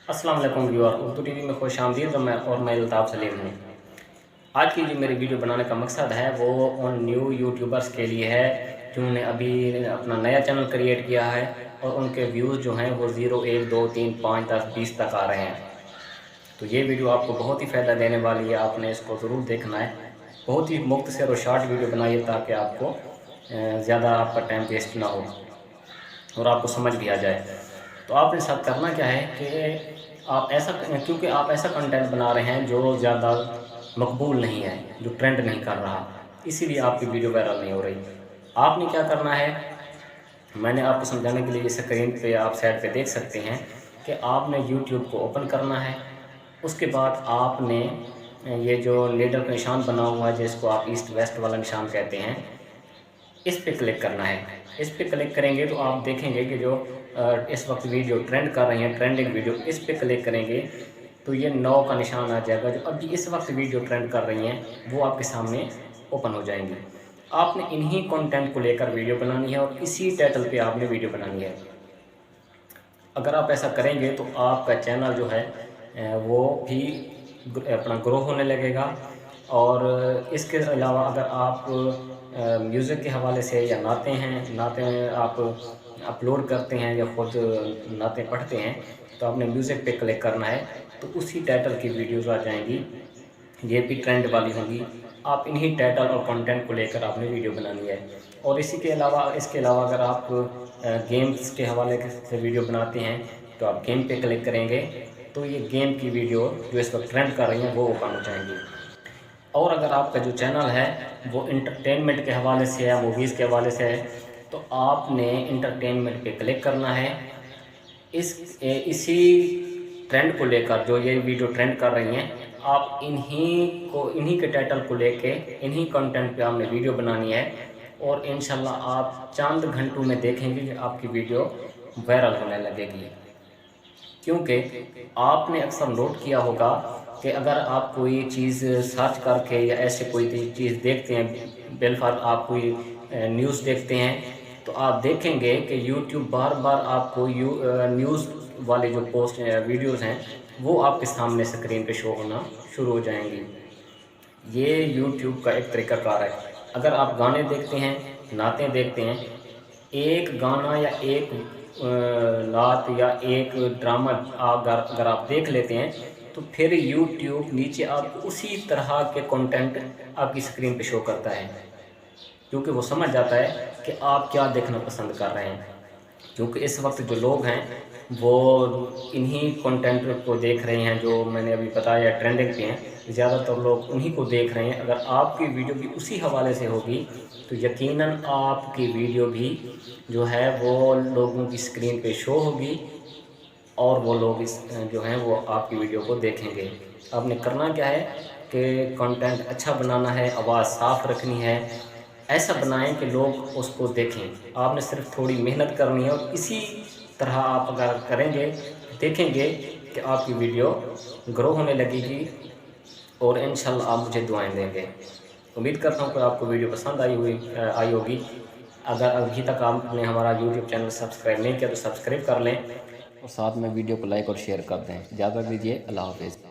अस्सलाम वालेकुम viewer, Urdu TV में खुश आमदीद। मैं अल्ताफ़ सलीम हूँ। आज की जो मेरी वीडियो बनाने का मकसद है वो उन न्यू यूट्यूबर्स के लिए है जिन्होंने अभी अपना नया चैनल क्रिएट किया है और उनके व्यूज़ जो हैं वो 0, 1, 2, 3, 5, 10, 20 तक आ रहे हैं। तो ये वीडियो आपको बहुत ही फ़ायदा देने वाली है, आपने इसको ज़रूर देखना है। बहुत ही मुख्तसर और शॉर्ट वीडियो बनाइए ताकि आपको ज़्यादा आपका टाइम वेस्ट ना हो और आपको समझ भी आ जाए। तो आपने साथ करना क्या है कि आप ऐसा, क्योंकि आप ऐसा कंटेंट बना रहे हैं जो ज़्यादा मकबूल नहीं है, जो ट्रेंड नहीं कर रहा, इसीलिए आपकी वीडियो वायरल नहीं हो रही। आपने क्या करना है, मैंने आपको समझाने के लिए स्क्रीन पे आप साइड पे देख सकते हैं कि आपने यूट्यूब को ओपन करना है। उसके बाद आपने ये जो लीडर का निशान बना हुआ है जिसको आप ईस्ट वेस्ट वाला निशान कहते हैं, इस पे क्लिक करना है। इस पे क्लिक करेंगे तो आप देखेंगे कि जो इस वक्त वीडियो ट्रेंड कर रही हैं, ट्रेंडिंग वीडियो, इस पे क्लिक करेंगे तो ये 9 का निशान आ जाएगा। जो अभी इस वक्त वीडियो ट्रेंड कर रही हैं वो आपके सामने ओपन हो जाएंगी। आपने इन्हीं कंटेंट को लेकर वीडियो बनानी है और इसी टाइटल पे आपने वीडियो बनानी है। अगर आप ऐसा करेंगे तो आपका चैनल जो है वो भी अपना ग्रो होने लगेगा। और इसके अलावा अगर आप म्यूज़िक के हवाले से या नाते आप अपलोड करते हैं या ख़ुद नाते पढ़ते हैं तो आपने म्यूज़िक पे क्लिक करना है तो उसी टाइटल की वीडियोज़ आ जाएंगी, ये भी ट्रेंड वाली होंगी। आप इन्हीं टाइटल और कंटेंट को लेकर आपने वीडियो बनानी है। और इसके अलावा अगर आप गेम्स के हवाले से वीडियो बनाते हैं तो आप गेम पे क्लिक करेंगे तो ये गेम की वीडियो जो इस वक्त ट्रेंड कर रही हैं वो ओपन हो जाएंगी। और अगर आपका जो चैनल है वो इंटरटेनमेंट के हवाले से या मूवीज़ के हवाले से है तो आपने इंटरटेनमेंट पे क्लिक करना है। इसी ट्रेंड को लेकर जो ये वीडियो ट्रेंड कर रही हैं, आप इन्हीं के टाइटल को लेके इन्हीं कंटेंट पे आपने वीडियो बनानी है और इंशाल्लाह आप चंद घंटों में देखेंगे कि आपकी वीडियो वायरल होने लगेगी। क्योंकि आपने अक्सर नोट किया होगा कि अगर आप कोई चीज़ सर्च करके या ऐसे कोई चीज़ देखते हैं, बिलफर्ज आप कोई न्यूज़ देखते हैं तो आप देखेंगे कि यूट्यूब बार बार आपको न्यूज़ वाले जो पोस्ट वीडियोज़ हैं वो आपके सामने स्क्रीन पे शो होना शुरू हो जाएंगी। ये यूट्यूब का एक तरीक़ाकार है। अगर आप गाने देखते हैं, नाते देखते हैं, एक गाना या एक नात या एक ड्रामा अगर आप देख लेते हैं तो फिर यूट्यूब नीचे आपको उसी तरह के कंटेंट आपकी स्क्रीन पे शो करता है, क्योंकि वो समझ जाता है कि आप क्या देखना पसंद कर रहे हैं। क्योंकि इस वक्त जो लोग हैं वो इन्हीं कंटेंट को देख रहे हैं जो मैंने अभी बताया ट्रेंडिंग पे हैं, ज़्यादातर लोग उन्हीं को देख रहे हैं। अगर आपकी वीडियो भी उसी हवाले से होगी तो यकीनन आपकी वीडियो भी जो है वो लोगों की स्क्रीन पे शो होगी और वो लोग जो हैं वो आपकी वीडियो को देखेंगे। आपने करना क्या है कि कंटेंट अच्छा बनाना है, आवाज़ साफ़ रखनी है, ऐसा बनाएं कि लोग उसको देखें। आपने सिर्फ थोड़ी मेहनत करनी है और इसी तरह आप अगर करेंगे देखेंगे कि आपकी वीडियो ग्रो होने लगेगी और इंशाल्लाह आप मुझे दुआएं देंगे। उम्मीद करता हूँ कि आपको वीडियो पसंद आई होगी। अगर अभी तक आपने हमारा यूट्यूब चैनल सब्सक्राइब नहीं किया तो सब्सक्राइब कर लें और साथ में वीडियो को लाइक और शेयर कर दें। इजाज़त दीजिए, अल्लाह हाफ़िज़।